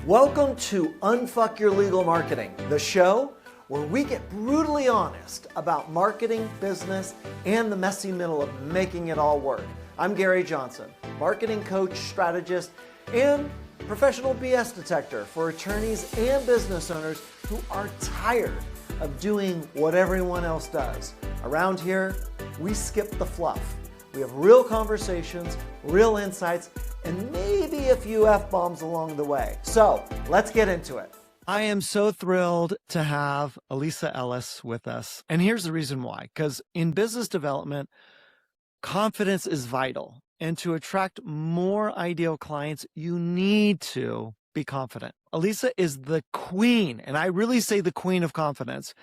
Welcome to Unfuck Your Legal Marketing, the show where we get brutally honest about marketing, business, and the messy middle of making it all work. I'm Gary Johnson, marketing coach, strategist, and professional BS detector for attorneys and business owners who are tired of doing what everyone else does. Around here, we skip the fluff. We have real conversations, real insights, and maybe a few F-bombs along the way. So let's get into it. I am so thrilled to have Elisa Ellis with us. And here's the reason why. Because in business development, confidence is vital. And to attract more ideal clients, you need to be confident. Elisa is the queen, and I really say the queen of confidence,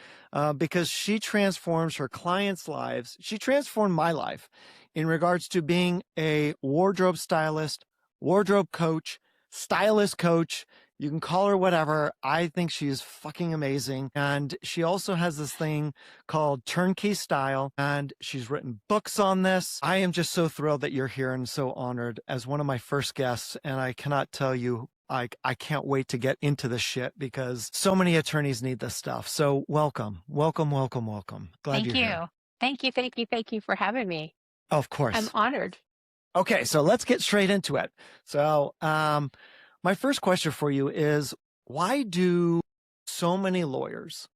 because she transforms her clients' lives. She transformed my life in regards to being a wardrobe stylist, wardrobe coach, stylist coach. You can call her whatever. I think she is fucking amazing. And she also has this thing called Turnkey Style, and she's written books on this. I am just so thrilled that you're here and so honored as one of my first guests. And I cannot tell you, I can't wait to get into this shit because so many attorneys need this stuff. So welcome, welcome, welcome, welcome. Glad you're here. Thank you for having me. Of course. I'm honored. Okay, so let's get straight into it. So my first question for you is, why do so many lawyers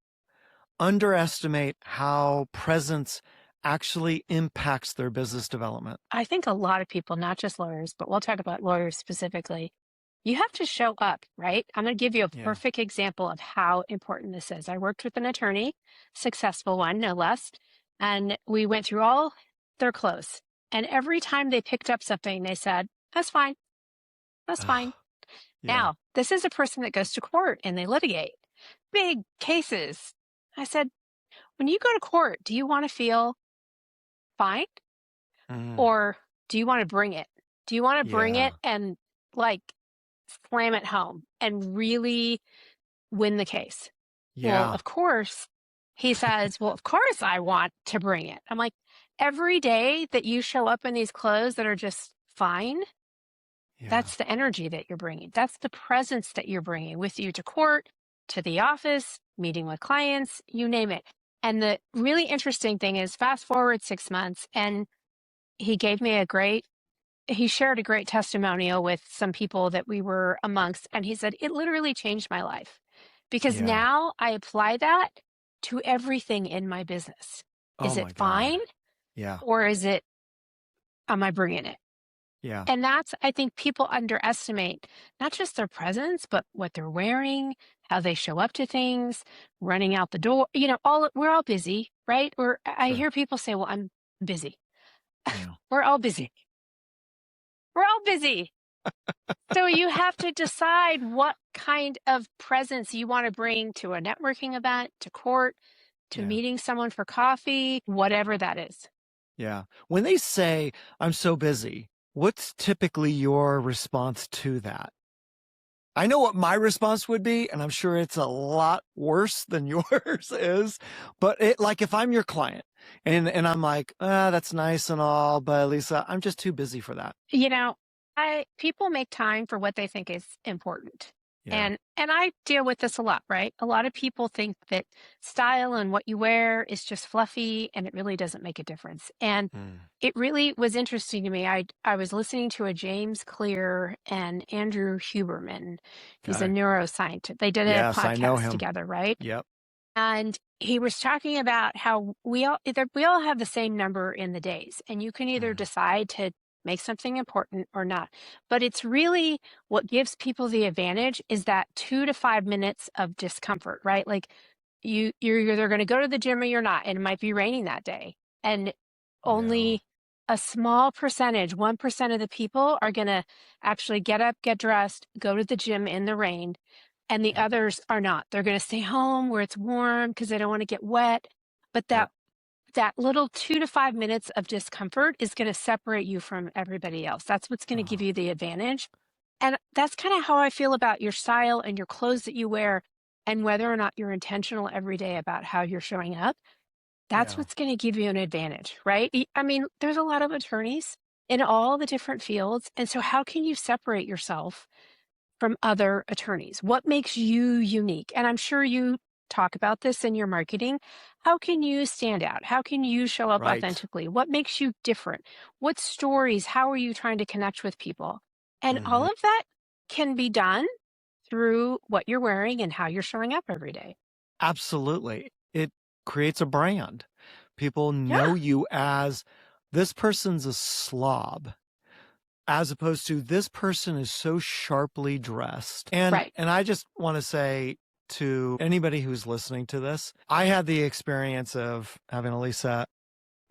underestimate how presence actually impacts their business development? I think a lot of people, not just lawyers, but we'll talk about lawyers specifically, you have to show up, right? I'm going to give you a perfect example of how important this is. I worked with an attorney, successful one, no less, and we went through all their clothes. And every time they picked up something, they said, that's fine. That's fine. Now, this is a person that goes to court and they litigate big cases. I said, when you go to court, do you want to feel fine? Or do you want to bring it? Do you want to bring it and like slam it home and really win the case? Well, of course, he says, well, of course I want to bring it. I'm like, every day that you show up in these clothes that are just fine, that's the energy that you're bringing. That's the presence that you're bringing with you to court, to the office, meeting with clients, you name it. And the really interesting thing is fast forward 6 months and he gave me he shared a great testimonial with some people that we were amongst. And he said, it literally changed my life because now I apply that to everything in my business. Is it fine? Yeah. Or am I bringing it? Yeah. And that's, I think people underestimate not just their presence, but what they're wearing, how they show up to things, running out the door. You know, we're all busy, right? Or I hear people say, well, I'm busy. We're all busy. We're all busy. So you have to decide what kind of presence you want to bring to a networking event, to court, to meeting someone for coffee, whatever that is. Yeah. When they say, I'm so busy, what's typically your response to that? I know what my response would be, and I'm sure it's a lot worse than yours is, but like if I'm your client and I'm like, that's nice and all, but Lisa, I'm just too busy for that. You know, people make time for what they think is important. And I deal with this a lot, right? A lot of people think that style and what you wear is just fluffy and it really doesn't make a difference. And it really was interesting to me. I was listening to a James Clear and Andrew Huberman. He's a neuroscientist. They did a podcast together, right? Yep. And he was talking about how we all have the same number in the days, and you can either decide to make something important or not. But it's really what gives people the advantage is that 2 to 5 minutes of discomfort, right? Like you're either going to go to the gym or you're not, and it might be raining that day. And only a small percentage, 1% of the people are going to actually get up, get dressed, go to the gym in the rain. And the others are not. They're going to stay home where it's warm because they don't want to get wet. But that little 2 to 5 minutes of discomfort is going to separate you from everybody else. That's what's going to give you the advantage. And that's kind of how I feel about your style and your clothes that you wear and whether or not you're intentional every day about how you're showing up. That's what's going to give you an advantage, right? I mean, there's a lot of attorneys in all the different fields. And so how can you separate yourself from other attorneys? What makes you unique? And I'm sure you talk about this in your marketing. How can you stand out? How can you show up Right. authentically? What makes you different? What stories? How are you trying to connect with people? And all of that can be done through what you're wearing and how you're showing up every day. Absolutely. It creates a brand. People know you as this person's a slob, as opposed to this person is so sharply dressed. And I just want to say to anybody who's listening to this, I had the experience of having Elisa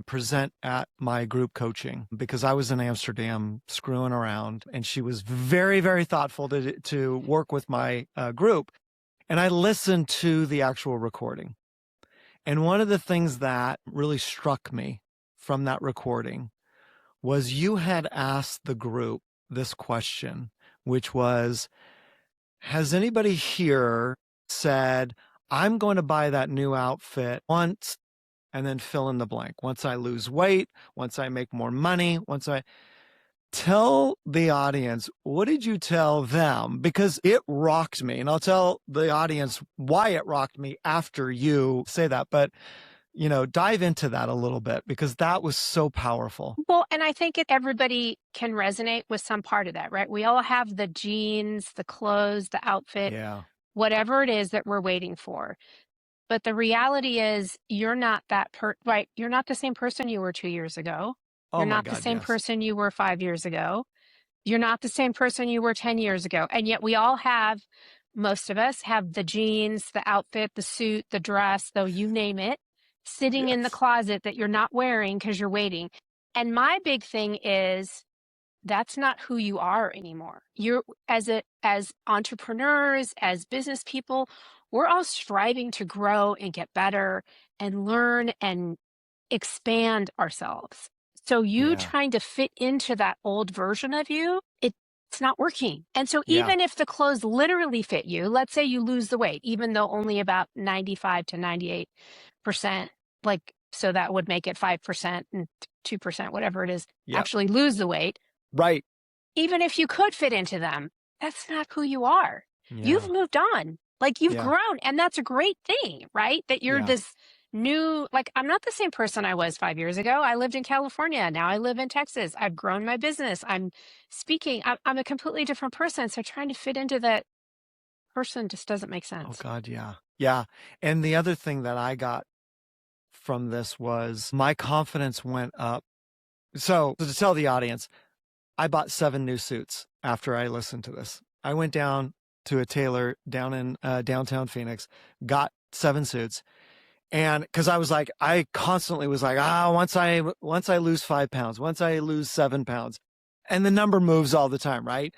present at my group coaching because I was in Amsterdam screwing around, and she was very, very thoughtful to work with my group. And I listened to the actual recording. And one of the things that really struck me from that recording was you had asked the group this question, which was, has anybody here said, I'm going to buy that new outfit once and then fill in the blank? Once I lose weight, once I make more money, once I... Tell the audience, what did you tell them? Because it rocked me. And I'll tell the audience why it rocked me after you say that. But, you know, dive into that a little bit because that was so powerful. Well, and I think everybody can resonate with some part of that, right? We all have the jeans, the clothes, the outfit, whatever it is that we're waiting for. But the reality is you're not that right? You're not the same person you were 2 years ago. You're not the same person you were 5 years ago. You're not the same person you were 10 years ago. And yet we all have, most of us have the jeans, the outfit, the suit, the dress, though you name it, sitting in the closet that you're not wearing because you're waiting. And my big thing is that's not who you are anymore. You're as entrepreneurs, as business people, we're all striving to grow and get better and learn and expand ourselves. So you trying to fit into that old version of you, it's not working. And so even if the clothes literally fit you, let's say you lose the weight, even though only about 95 to 98%, like, so that would make it 5% and 2%, whatever it is, actually lose the weight. Right. Even if you could fit into them, that's not who you are. You've moved on. Like you've grown. And that's a great thing, right? That you're this new, like, I'm not the same person I was 5 years ago. I lived in California. Now I live in Texas. I've grown my business. I'm speaking. I'm a completely different person. So trying to fit into that person just doesn't make sense. Oh God. Yeah. Yeah. And the other thing that I got from this was my confidence went up. So to tell the audience, I bought 7 new suits after I listened to this. I went down to a tailor down in downtown Phoenix, got 7 suits. And because I was like, I constantly was like, once I lose 5 pounds, once I lose 7 pounds, and the number moves all the time, right?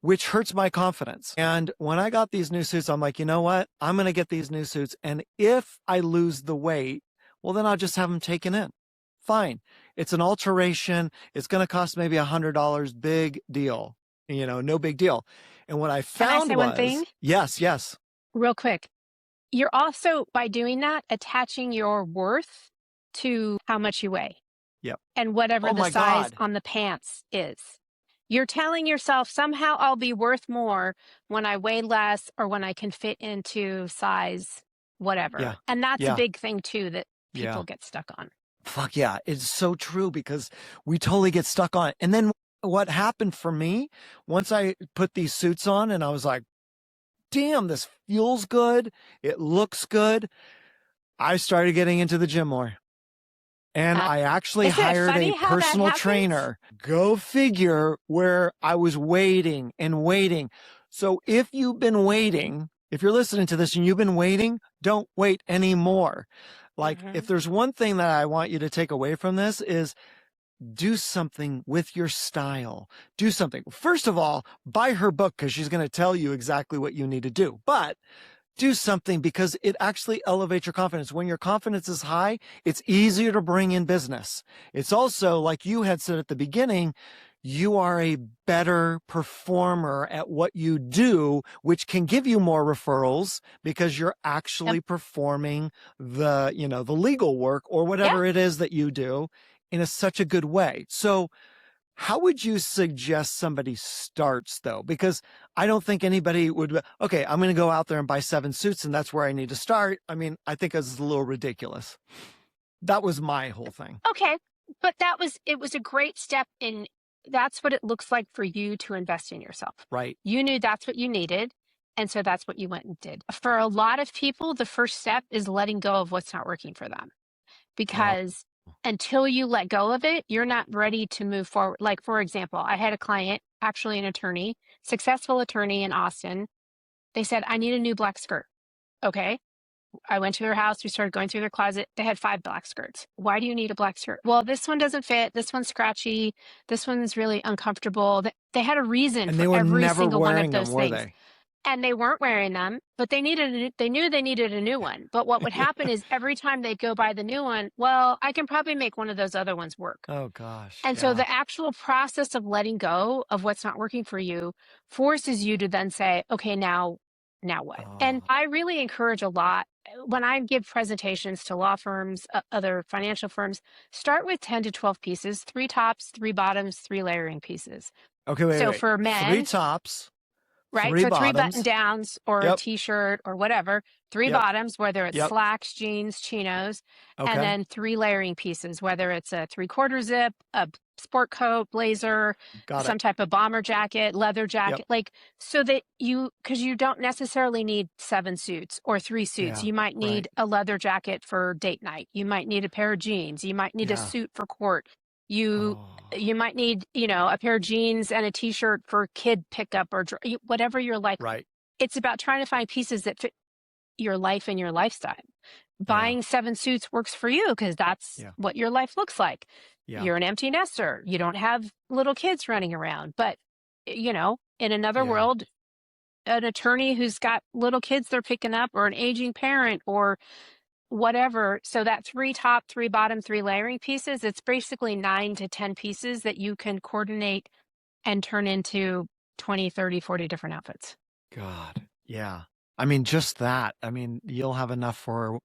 Which hurts my confidence. And when I got these new suits, I'm like, you know what? I'm going to get these new suits. And if I lose the weight, well, then I'll just have them taken in. Fine. It's an alteration. It's going to cost maybe $100. Big deal. You know, no big deal. And what I found Can I say one thing? Yes. Real quick. You're also, by doing that, attaching your worth to how much you weigh. Yep. And whatever the size on the pants is. You're telling yourself, somehow I'll be worth more when I weigh less or when I can fit into size whatever. Yeah. And that's a big thing, too, that people get stuck on. Fuck yeah. It's so true because we totally get stuck on it. And then what happened for me, once I put these suits on and I was like, damn, this feels good. It looks good. I started getting into the gym more. And I actually hired a personal trainer. Go figure, where I was waiting and waiting. So if you've been waiting, if you're listening to this and you've been waiting, don't wait anymore. Like if there's one thing that I want you to take away from this is do something with your style. Do something. First of all, buy her book because she's going to tell you exactly what you need to do. But do something because it actually elevates your confidence. When your confidence is high, it's easier to bring in business. It's also, like you had said at the beginning, you are a better performer at what you do, which can give you more referrals because you're actually performing the, the legal work or whatever it is that you do in such a good way. So How would you suggest somebody starts though? Because I don't think anybody would, okay, I'm going to go out there and buy 7 suits and that's where I need to start. I mean, I think it's a little ridiculous. That was my whole thing. Okay. But it was a great step in, that's what it looks like for you to invest in yourself. Right. You knew that's what you needed. And so that's what you went and did. For a lot of people, the first step is letting go of what's not working for them. Because until you let go of it, you're not ready to move forward. Like, for example, I had a client, actually an attorney, successful attorney in Austin. They said, I need a new black skirt. Okay. I went to their house. We started going through their closet. They had 5 black skirts. Why do you need a black skirt? Well, this one doesn't fit. This one's scratchy. This one's really uncomfortable. They had a reason and for every single one of those them, were things. they? And they weren't wearing them, but they knew they needed a new one. But what would happen is every time they'd go buy the new one, well, I can probably make one of those other ones work. Oh gosh. And so the actual process of letting go of what's not working for you forces you to then say, okay, now what? And I really encourage a lot when I give presentations to law firms, other financial firms, start with 10 to 12 pieces, 3 tops, 3 bottoms, 3 layering pieces. Okay, wait. For men, 3 tops. Right. 3 so bottoms. 3 button downs or a t-shirt or whatever, 3 bottoms, whether it's slacks, jeans, chinos, and then 3 layering pieces, whether it's a 3/4 zip, a sport coat, blazer, some type of bomber jacket, leather jacket, like so that because you don't necessarily need 7 suits or 3 suits. You might need a leather jacket for date night. You might need a pair of jeans. You might need a suit for court. You might need, a pair of jeans and a t-shirt for kid pickup or whatever you're like. Right. It's about trying to find pieces that fit your life and your lifestyle. Buying 7 suits works for you because that's what your life looks like. You're an empty nester. You don't have little kids running around. But, in another world, an attorney who's got little kids they're picking up or an aging parent or whatever. So that 3 top, 3 bottom, 3 layering pieces, it's basically 9 to 10 pieces that you can coordinate and turn into 20, 30, 40 different outfits. God. Yeah. I mean, just that. I mean, you'll have enough for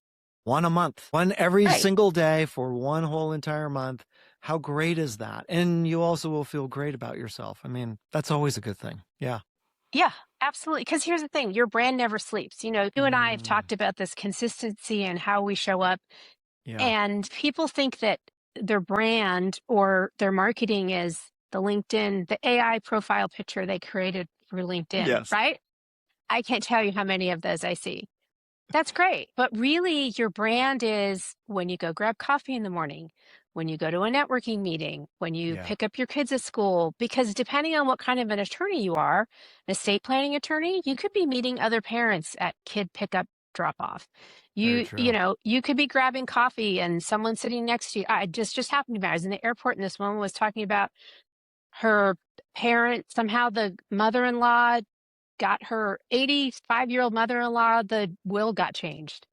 one a month, one every single day for one whole entire month. How great is that? And you also will feel great about yourself. I mean, that's always a good thing. Yeah. Yeah, absolutely. Because here's the thing, your brand never sleeps. You and I have talked about this consistency and how we show up. And people think that their brand or their marketing is the LinkedIn, the AI profile picture they created for LinkedIn, right? I can't tell you how many of those I see. That's great. But really, your brand is when you go grab coffee in the morning, when you go to a networking meeting, when you pick up your kids at school, because depending on what kind of an attorney you are, an estate planning attorney, you could be meeting other parents at kid pickup drop off. You could be grabbing coffee and someone sitting next to you. I just happened to be, I was in the airport and this woman was talking about her parent, somehow the mother-in-law got her 85-year-old mother-in-law, the will got changed.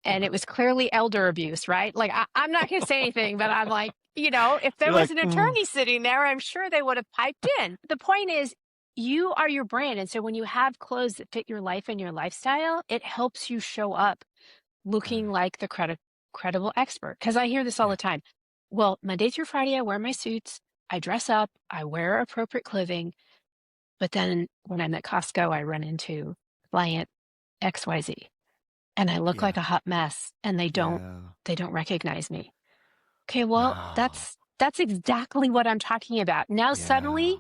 And it was clearly elder abuse, right? Like, I'm not going to say anything, but I'm like, if there was an attorney sitting there, I'm sure they would have piped in. The point is, you are your brand. And so when you have clothes that fit your life and your lifestyle, it helps you show up looking like the credible expert. Because I hear this all the time. Well, Monday through Friday, I wear my suits. I dress up. I wear appropriate clothing. But then when I'm at Costco, I run into client XYZ. And I look like a hot mess and they don't recognize me. Okay, well, that's exactly what I'm talking about. Now suddenly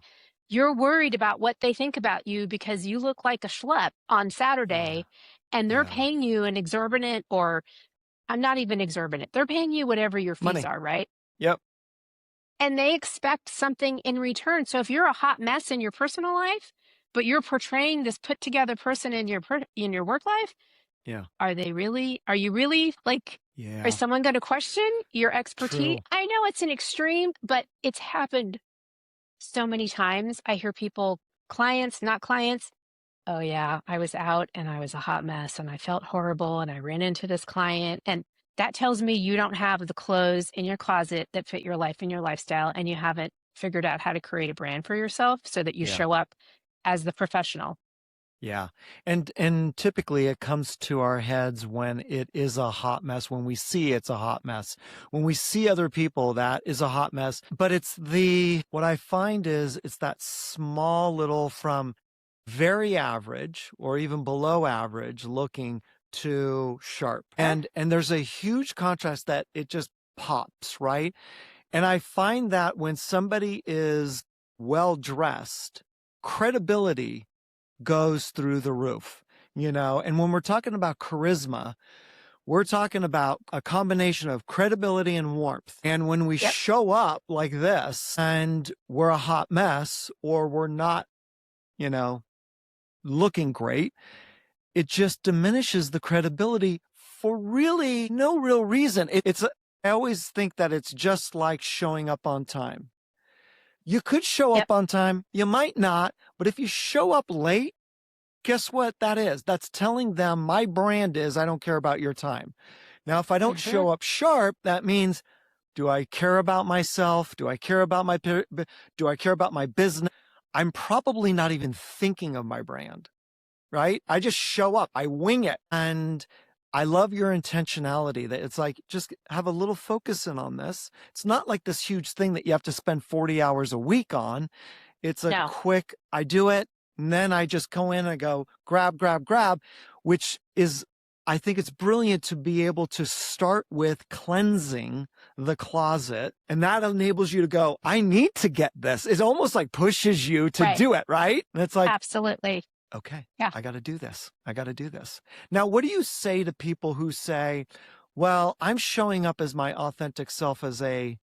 you're worried about what they think about you because you look like a schlep on Saturday and they're paying you an exorbitant, or I'm not even exorbitant. They're paying you whatever your fees are, right? Yep. And they expect something in return. So if you're a hot mess in your personal life, but you're portraying this put together person in your work life, are you really like, is someone going to question your expertise? True. I know it's an extreme, but it's happened so many times. I hear people, clients, not clients. Oh yeah, I was out and I was a hot mess and I felt horrible and I ran into this client. And that tells me you don't have the clothes in your closet that fit your life and your lifestyle. And you haven't figured out how to create a brand for yourself so that you show up as the professional. Yeah. And typically it comes to our heads when it is a hot mess, when we see it's a hot mess, when we see other people that is a hot mess. But what I find is it's that small little from very average or even below average looking to sharp. And there's a huge contrast that it just pops, right? And I find that when somebody is well dressed, credibility goes through the roof, and when we're talking about charisma, we're talking about a combination of credibility and warmth. And when we show up like this and we're a hot mess or we're not, looking great, it just diminishes the credibility for really no real reason. I always think that it's just like showing up on time. You could show up on time, you might not, but if you show up late, guess what that is? That's telling them my brand is, I don't care about your time. Now, if I don't show up sharp, that means, do I care about myself? Do I care about my business? I'm probably not even thinking of my brand, right? I just show up, I wing it. And I love your intentionality that it's like, just have a little focus in on this. It's not like this huge thing that you have to spend 40 hours a week on. It's a quick, I do it. And then I just go in and I go grab, which is, I think it's brilliant to be able to start with cleansing the closet. And that enables you to go, I need to get this. It almost like pushes you to do it, right? And it's like, absolutely. Okay, I got to do this. Now, what do you say to people who say, well, I'm showing up as my authentic self as a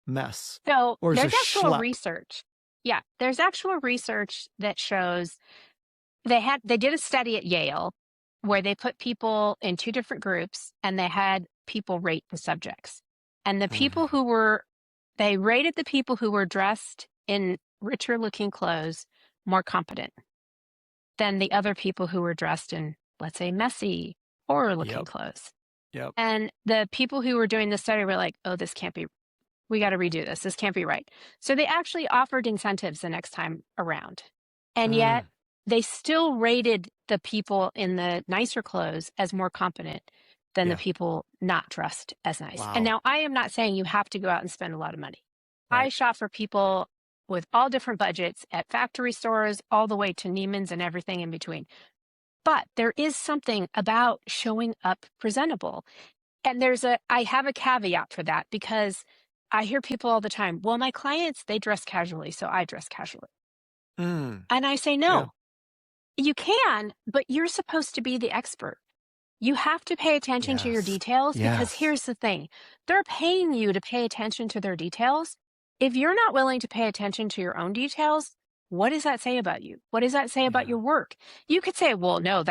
mess? So or there's as a actual schlep? research. Yeah, there's actual research that shows they did a study at Yale where they put people in two different groups and they had people rate the subjects. And the people they rated the people who were dressed in richer looking clothes more competent than the other people who were dressed in, let's say, messy, horror looking clothes. Yep. And the people who were doing the study were like, oh, this can't be, we got to redo this. This can't be right. So they actually offered incentives the next time around. And yet they still rated the people in the nicer clothes as more competent than the people not dressed as nice. Wow. And now I am not saying you have to go out and spend a lot of money. Right. I shop for people with all different budgets at factory stores, all the way to Neiman's and everything in between. But there is something about showing up presentable. And I have a caveat for that because I hear people all the time, well, my clients, they dress casually, so I dress casually. And I say, no, you can, but you're supposed to be the expert. You have to pay attention to your details because here's the thing. They're paying you to pay attention to their details. If you're not willing to pay attention to your own details, what does that say about you? What does that say about your work? You could say, well, no,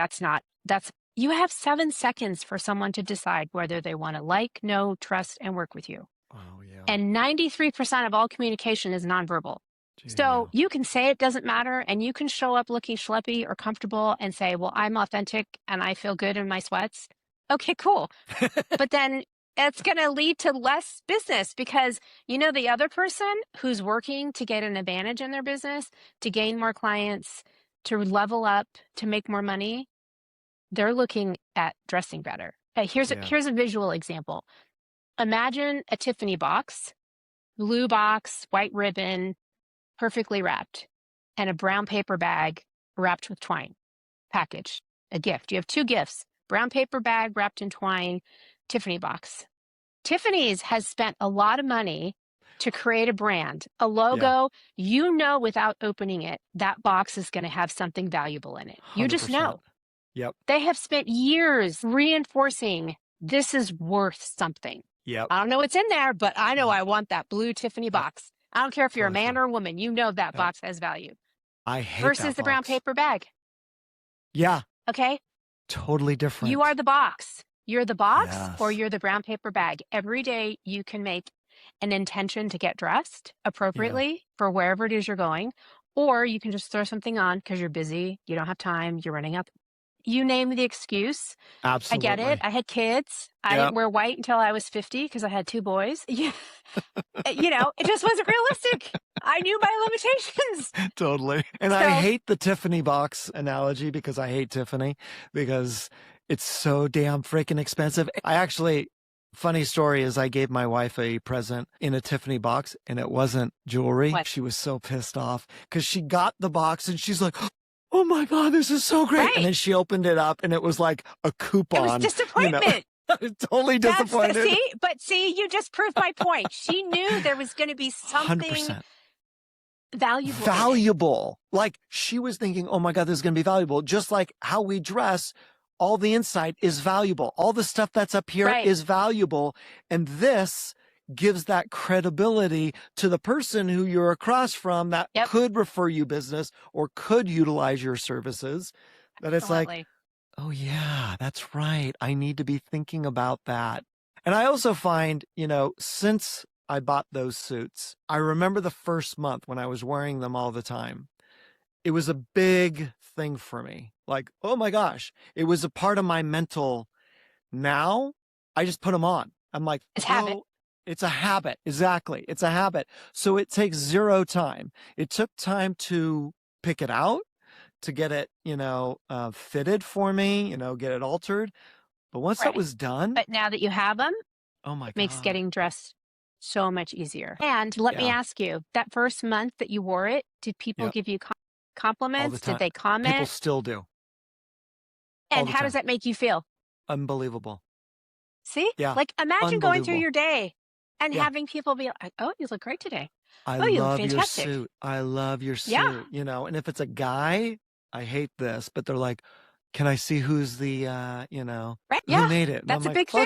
you have 7 seconds for someone to decide whether they want to like, know, trust, and work with you. Oh, yeah. And 93% of all communication is nonverbal. So you can say it doesn't matter and you can show up looking schleppy or comfortable and say, well, I'm authentic and I feel good in my sweats. Okay, cool. But then it's going to lead to less business because, the other person who's working to get an advantage in their business, to gain more clients, to level up, to make more money, they're looking at dressing better. Here's a visual example. Imagine a Tiffany box, blue box, white ribbon, perfectly wrapped, and a brown paper bag wrapped with twine. Package, a gift. You have 2 gifts, brown paper bag wrapped in twine, Tiffany box. Tiffany's has spent a lot of money to create a brand, a logo. Without opening it, that box is going to have something valuable in it. You just know. Yep. They have spent years reinforcing this is worth something. Yep. I don't know what's in there, but I know I want that blue Tiffany box. I don't care if you're a man or a woman, that box has value. I hate versus that the brown box. paper bag. Yeah. Okay. Totally different. You are the box. You're the box Yes. or you're the brown paper bag. Every day you can make an intention to get dressed appropriately for wherever it is you're going, or you can just throw something on because you're busy, you don't have time, you're running up you name the excuse. Absolutely. I get it. I had kids. I didn't wear white until I was 50 because I had 2 boys. Yeah. It just wasn't realistic. I knew my limitations. Totally. And I hate the Tiffany box analogy because I hate Tiffany because it's so damn freaking expensive. Funny story is I gave my wife a present in a Tiffany box and it wasn't jewelry. What? She was so pissed off because she got the box and she's like, oh my God, this is so great. Right. And then she opened it up and it was like a coupon. It was disappointment. Totally disappointed. See, you just proved my point. She knew there was going to be something 100%. valuable. Like she was thinking, oh my God, this is going to be valuable. Just like how we dress, all the inside is valuable. All the stuff that's up here is valuable. And this gives that credibility to the person who you're across from that could refer you business or could utilize your services. That it's like, oh yeah, that's right. I need to be thinking about that. And I also find, since I bought those suits, I remember the first month when I was wearing them all the time. It was a big thing for me. Like, oh my gosh, it was a part of my mental. Now I just put them on. I'm like, it's habit. It's a habit. Exactly. It's a habit. So it takes zero time. It took time to pick it out, to get it, fitted for me, get it altered. But once that was done. But now that you have them, oh my God, it makes getting dressed so much easier. And let me ask you, that first month that you wore it, did people give you compliments? Did they comment? People still do. And how does that make you feel? Unbelievable. See? Yeah. Like imagine going through your day and having people be like, oh, you look great today. I you love look fantastic. your suit. I love your suit. Yeah. And if it's a guy, I hate this, but they're like, can I see who's the, right? who made it? And That's I'm a like, big thing.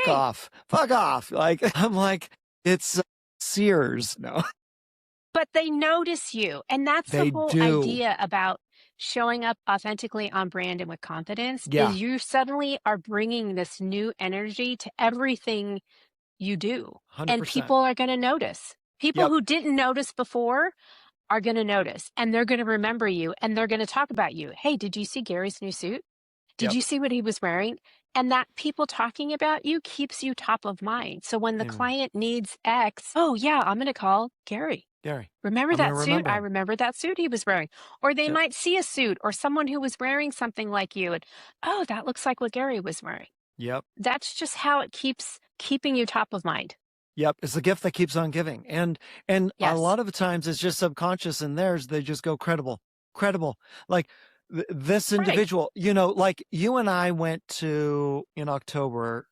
Fuck off. Like, I'm like, it's Sears. No. But they notice you. And that's the whole idea about showing up authentically on brand and with confidence is you suddenly are bringing this new energy to everything you do. 100%. And people are going to notice. People who didn't notice before are going to notice and they're going to remember you and they're going to talk about you. Hey, did you see Gary's new suit? Did you see what he was wearing? And that people talking about you keeps you top of mind. So when the client needs X, oh yeah, I'm going to call Gary. Remember that suit? I remember that suit he was wearing. Or they might see a suit or someone who was wearing something like you. And oh, that looks like what Gary was wearing. Yep. That's just how it keeps keeping you top of mind. Yep. It's the gift that keeps on giving. And a lot of the times it's just subconscious and theirs. They just go credible. Like this individual, like you and I went to in October.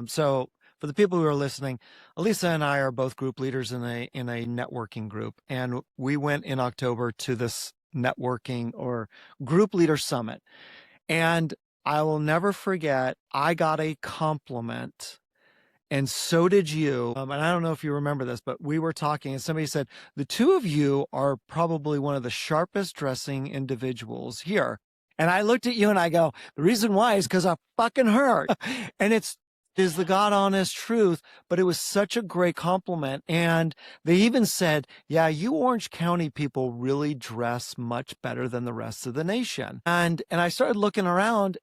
So for the people who are listening, Elisa and I are both group leaders in a networking group. And we went in October to this networking or group leader summit. And I will never forget, I got a compliment. And so did you. And I don't know if you remember this, but we were talking and somebody said, the two of you are probably one of the sharpest dressing individuals here. And I looked at you and I go, the reason why is because I fucking hurt. And is the God honest truth, but it was such a great compliment. And they even said, yeah, you Orange County people really dress much better than the rest of the nation. And I started looking around.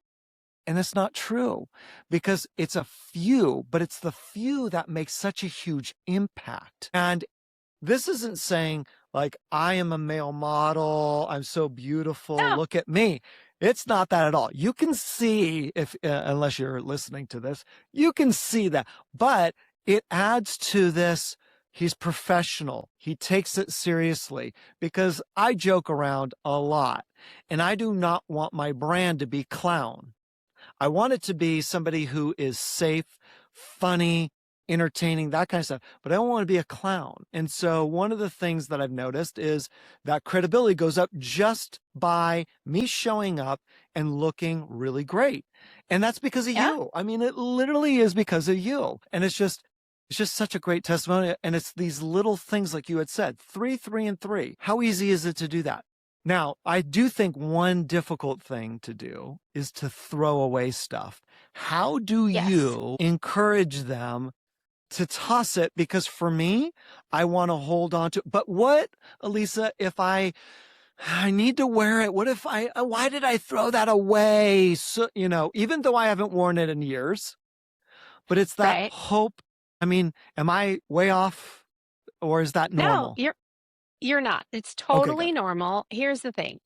And it's not true because it's a few, but it's the few that make such a huge impact. And this isn't saying like, I am a male model. I'm so beautiful. No. Look at me. It's not that at all. You can see unless you're listening to this, you can see that, but it adds to this. He's professional. He takes it seriously because I joke around a lot and I do not want my brand to be clown. I want it to be somebody who is safe, funny, entertaining, that kind of stuff, but I don't want to be a clown. And so one of the things that I've noticed is that credibility goes up just by me showing up and looking really great. And that's because of you. I mean, it literally is because of you. And it's just such a great testimony. And it's these little things like you had said, 3, 3, and 3. How easy is it to do that? Now, I do think one difficult thing to do is to throw away stuff. How do you encourage them to toss it? Because for me, I want to hold on to, but what, Elisa, if I I need to wear it. What if why did I throw that away? So, even though I haven't worn it in years, but it's that Right. hope. I mean, am I way off or is that No, normal? you're not. It's Okay, totally good. normal. Here's the thing.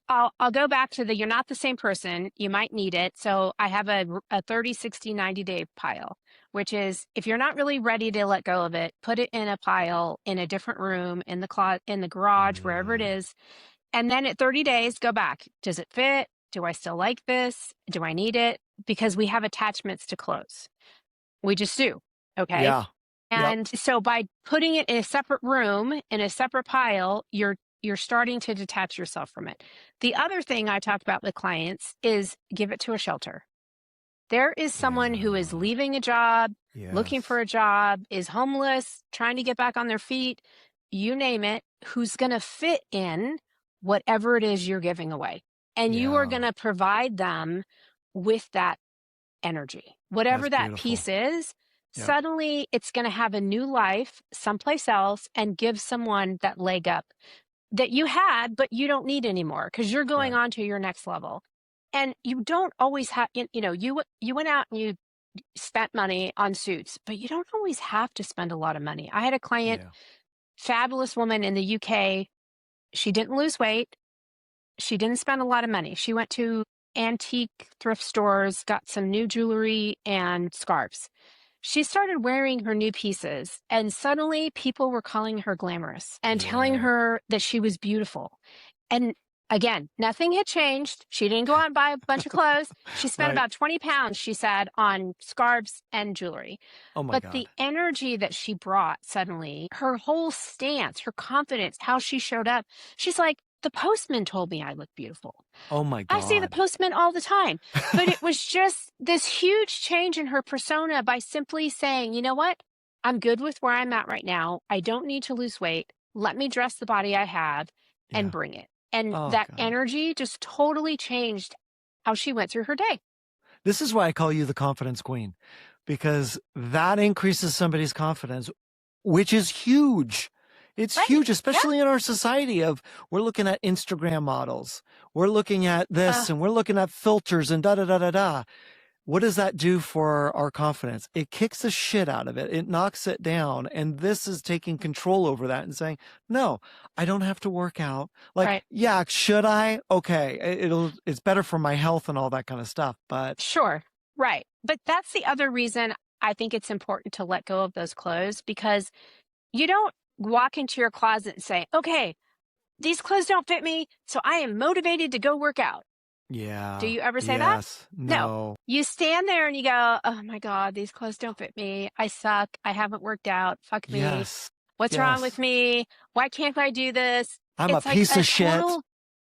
I'll go back to you're not the same person. You might need it. So I have a 30, 60, 90-day pile, which is if you're not really ready to let go of it, put it in a pile in a different room, in the closet, in the garage, wherever it is. And then at 30 days, go back. Does it fit? Do I still like this? Do I need it? Because we have attachments to clothes. We just do. Okay. Yeah. Yep. And so by putting it in a separate room, in a separate pile, you're starting to detach yourself from it. The other thing I talk about with clients is give it to a shelter. There is someone who is leaving a job, looking for a job, is homeless, trying to get back on their feet, you name it, who's going to fit in whatever it is you're giving away. And you are going to provide them with that energy. Whatever That's that beautiful. piece is, suddenly it's going to have a new life someplace else and give someone that leg up that you had, but you don't need anymore because you're going on to your next level. And you don't always have, you went out and you spent money on suits, but you don't always have to spend a lot of money. I had a client, fabulous woman in the UK. She didn't lose weight. She didn't spend a lot of money. She went to antique thrift stores, got some new jewelry and scarves. She started wearing her new pieces, and suddenly people were calling her glamorous and telling her that she was beautiful. And again, nothing had changed. She didn't go out and buy a bunch of clothes. She spent about 20 pounds, she said, on scarves and jewelry. Oh my But God. the energy that she brought suddenly, her whole stance, her confidence, how she showed up, she's like, the postman told me I look beautiful. Oh my God. I see the postman all the time. But it was just this huge change in her persona by simply saying, you know what? I'm good with where I'm at right now. I don't need to lose weight. Let me dress the body I have and bring it. And that energy just totally changed how she went through her day. This is why I call you the confidence queen, because that increases somebody's confidence, which is huge. It's huge, especially in our society of we're looking at Instagram models. We're looking at this and we're looking at filters and da-da-da-da-da. What does that do for our confidence? It kicks the shit out of it. It knocks it down. And this is taking control over that and saying, no, I don't have to work out. Like, yeah, should I? Okay. It's better for my health and all that kind of stuff, but. Sure. Right. But that's the other reason I think it's important to let go of those clothes, because you don't walk into your closet and say, okay, these clothes don't fit me, so I am motivated to go work out. Yeah. Do you ever say that? No. You stand there and you go, oh my God, these clothes don't fit me. I suck. I haven't worked out. Fuck me. What's wrong with me? Why can't I do this? I'm a piece of shit.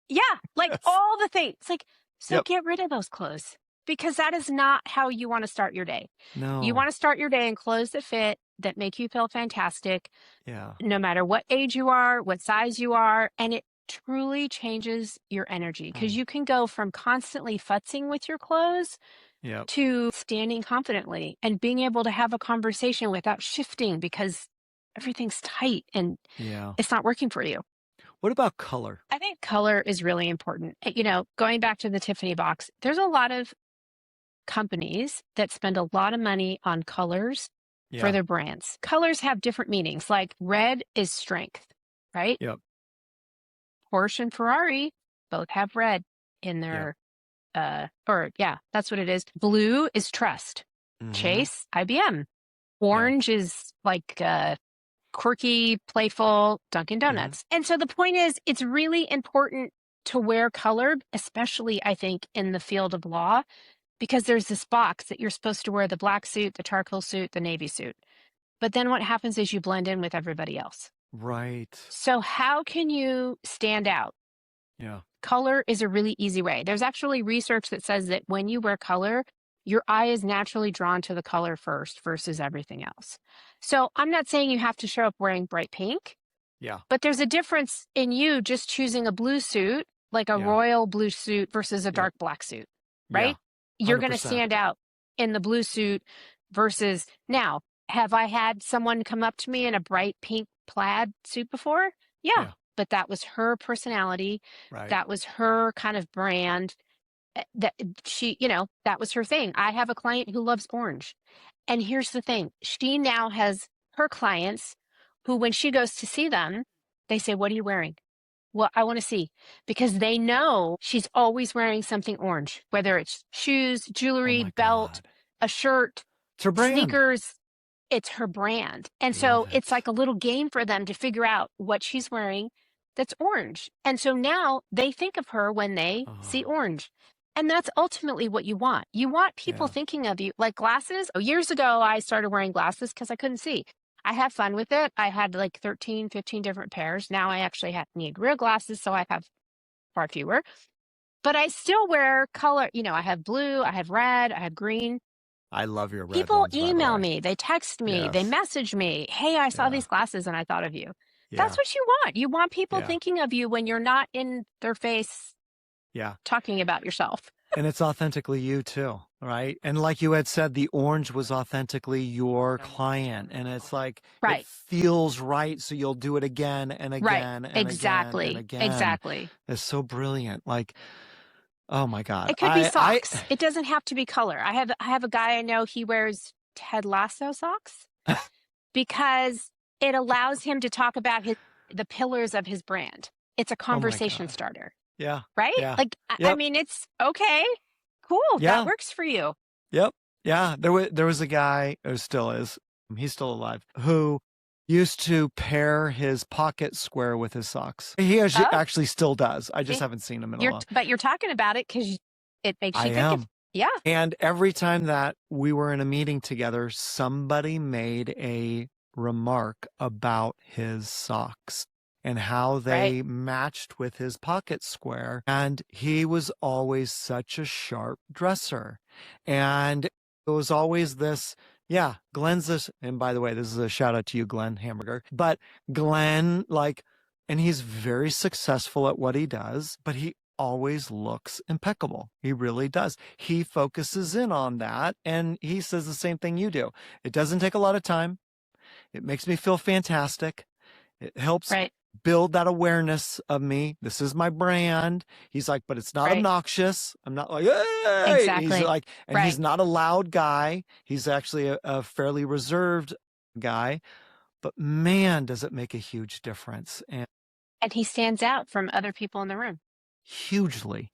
Yeah. Like all the things. Like, so get rid of those clothes, because that is not how you want to start your day. No. You want to start your day in clothes that fit, that make you feel fantastic. Yeah. No matter what age you are, what size you are. And it truly changes your energy, because you can go from constantly futzing with your clothes to standing confidently and being able to have a conversation without shifting because everything's tight and it's not working for you. What about color? I think color is really important. Going back to the Tiffany box, there's a lot of companies that spend a lot of money on colors for their brands. Colors have different meanings. Like red is strength, right? Yep. Porsche and Ferrari both have red in their, that's what it is. Blue is trust. Chase, IBM. Orange is like quirky, playful, Dunkin' Donuts. And so the point is, it's really important to wear color, especially I think in the field of law, because there's this box that you're supposed to wear the black suit, the charcoal suit, the navy suit. But then what happens is you blend in with everybody else. Right. So how can you stand out? Yeah. Color is a really easy way. There's actually research that says that when you wear color, your eye is naturally drawn to the color first versus everything else. So I'm not saying you have to show up wearing bright pink. Yeah. But there's a difference in you just choosing a blue suit, like a royal blue suit versus a dark black suit, right? Yeah. You're going to stand out in the blue suit versus now. Have I had someone come up to me in a bright pink plaid suit before? Yeah. but that was her personality. Right. That was her kind of brand. That she, that was her thing. I have a client who loves orange. And here's the thing. She now has her clients who, when she goes to see them, they say, what are you wearing? Well, I want to see, because they know she's always wearing something orange, whether it's shoes, jewelry, belt, a shirt, it's her brand. Sneakers. It's her brand. And so it's like a little game for them to figure out what she's wearing that's orange. And so now they think of her when they see orange. And that's ultimately what you want. You want people thinking of you, like glasses. Years ago, I started wearing glasses because I couldn't see. I have fun with it. I had like 13, 15 different pairs. Now I actually need real glasses, so I have far fewer. But I still wear color. I have blue, I have red, I have green. I love your red People ones, email me, they text me, they message me, hey, I saw these glasses and I thought of you. That's what you want. You want people thinking of you when you're not in their face talking about yourself. And it's authentically you too, right? And like you had said, the orange was authentically your client. And it's like, it feels right. So you'll do it again and again and exactly. again and again. Exactly. It's so brilliant. Like, oh my God. It could be socks. It doesn't have to be color. I have a guy I know, he wears Ted Lasso socks because it allows him to talk about the pillars of his brand. It's a conversation starter. Yeah. Right? Yeah. Like, I mean, it's okay. Cool. That works for you. Yep. Yeah. There was a guy, who still is, he's still alive, who used to pair his pocket square with his socks. He actually still does. I just haven't seen him in a while. But you're talking about it because it makes you think of, And every time that we were in a meeting together, somebody made a remark about his socks and how they matched with his pocket square. And he was always such a sharp dresser. And it was always this, Glenn's this, and by the way, this is a shout out to you, Glenn Hamburger. But Glenn, and he's very successful at what he does, but he always looks impeccable. He really does. He focuses in on that. And he says the same thing you do. It doesn't take a lot of time. It makes me feel fantastic. It helps build that awareness of me. This is my brand. He's like, but it's not obnoxious. I'm not like, hey! Exactly. He's like, and he's not a loud guy. He's actually a fairly reserved guy, but man, does it make a huge difference. And he stands out from other people in the room. Hugely,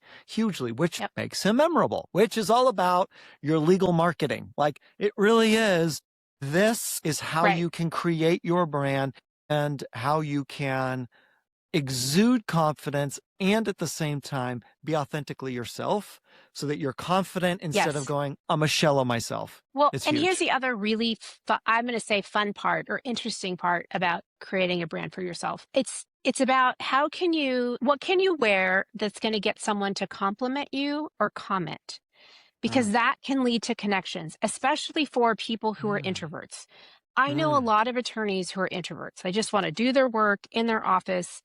which makes him memorable, which is all about your legal marketing. Like it really is. This is how you can create your brand and how you can exude confidence and at the same time be authentically yourself so that you're confident instead of going, I'm a shell of myself. Well, and here's the other really, I'm going to say fun part or interesting part about creating a brand for yourself. It's about what can you wear that's going to get someone to compliment you or comment? Because that can lead to connections, especially for people who are introverts. I know a lot of attorneys who are introverts. They just want to do their work in their office,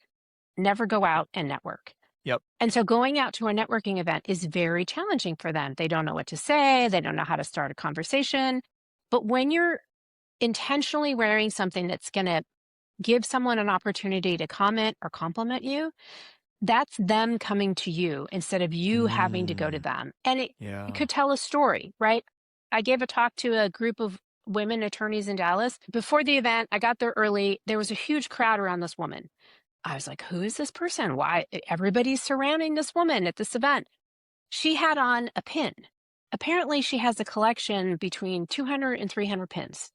never go out and network. Yep. And so going out to a networking event is very challenging for them. They don't know what to say. They don't know how to start a conversation. But when you're intentionally wearing something that's going to give someone an opportunity to comment or compliment you, that's them coming to you instead of you having to go to them. And it could tell a story, right? I gave a talk to a group of women attorneys in Dallas. Before the event, I got there early. There was a huge crowd around this woman. I was like, who is this person? Why? Everybody's surrounding this woman at this event. She had on a pin. Apparently, she has a collection between 200 and 300 pins.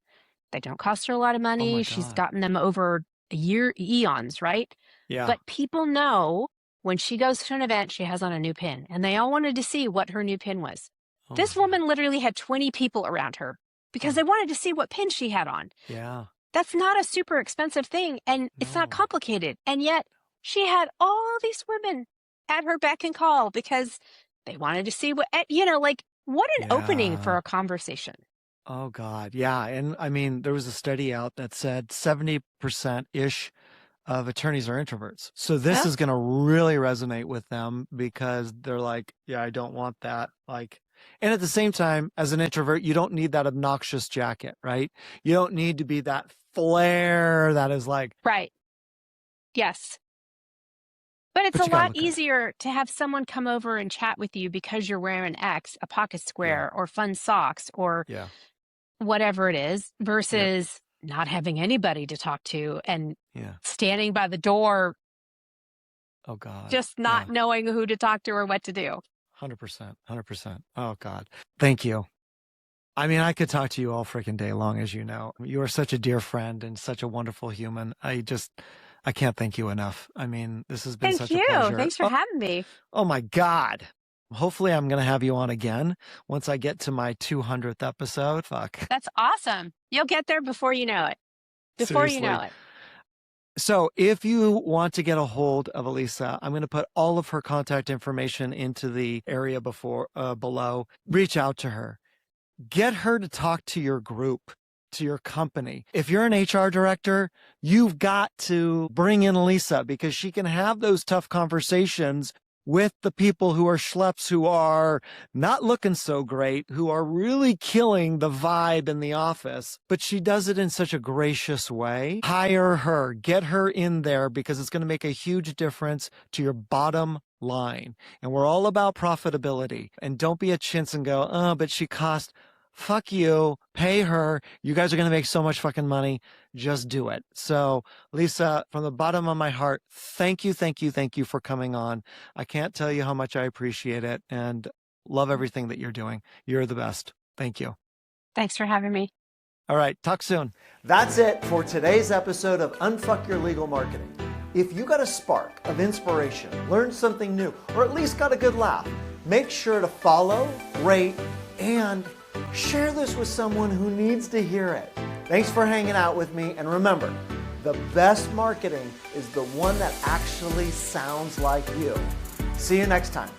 They don't cost her a lot of money. She's gotten them over eons, right? Yeah. But people know when she goes to an event, she has on a new pin. And they all wanted to see what her new pin was. This woman literally had 20 people around her because they wanted to see what pin she had on. Yeah. That's not a super expensive thing. And it's not complicated. And yet she had all these women at her beck and call because they wanted to see what an opening for a conversation. Oh, God. Yeah. And I mean, there was a study out that said 70%-ish of attorneys are introverts. So this is going to really resonate with them because they're like, yeah, I don't want that. And at the same time, as an introvert, you don't need that obnoxious jacket, right? You don't need to be that flair that is like. Right. Yes. But it's But a you gotta lot look good. easier to have someone come over and chat with you because you're wearing X, a pocket Yeah. square, or fun socks, or Yeah. whatever it is, Yep. versus not having anybody to talk to and Yeah. standing by the door, Oh God. just not Yeah. knowing who to talk to or what to do. 100%. 100%. Oh God. Thank you. I mean, I could talk to you all freaking day long, as you know. You are such a dear friend and such a wonderful human. I can't thank you enough. I mean, this has been Thank such a you. pleasure. Thanks for having me. Oh my God. Hopefully I'm going to have you on again once I get to my 200th episode. Fuck. That's awesome. You'll get there before you know it. Before you know Seriously. it. So if you want to get a hold of Elisa, I'm going to put all of her contact information into the area below. Reach out to her. Get her to talk to your group, to your company. If you're an HR director, you've got to bring in Elisa because she can have those tough conversations with the people who are schleps, who are not looking so great, who are really killing the vibe in the office, but she does it in such a gracious way. Hire her, get her in there because it's going to make a huge difference to your bottom line. And we're all about profitability. And don't be a chintz and go, oh, but she cost. Fuck you, pay her. You guys are going to make so much fucking money. Just do it. So, Lisa, from the bottom of my heart, thank you for coming on. I can't tell you how much I appreciate it and love everything that you're doing. You're the best. Thank you. Thanks for having me. All right, talk soon. That's it for today's episode of Unfuck Your Legal Marketing. If you got a spark of inspiration, learned something new, or at least got a good laugh, make sure to follow, rate, and share this with someone who needs to hear it. Thanks for hanging out with me, and remember, the best marketing is the one that actually sounds like you. See you next time.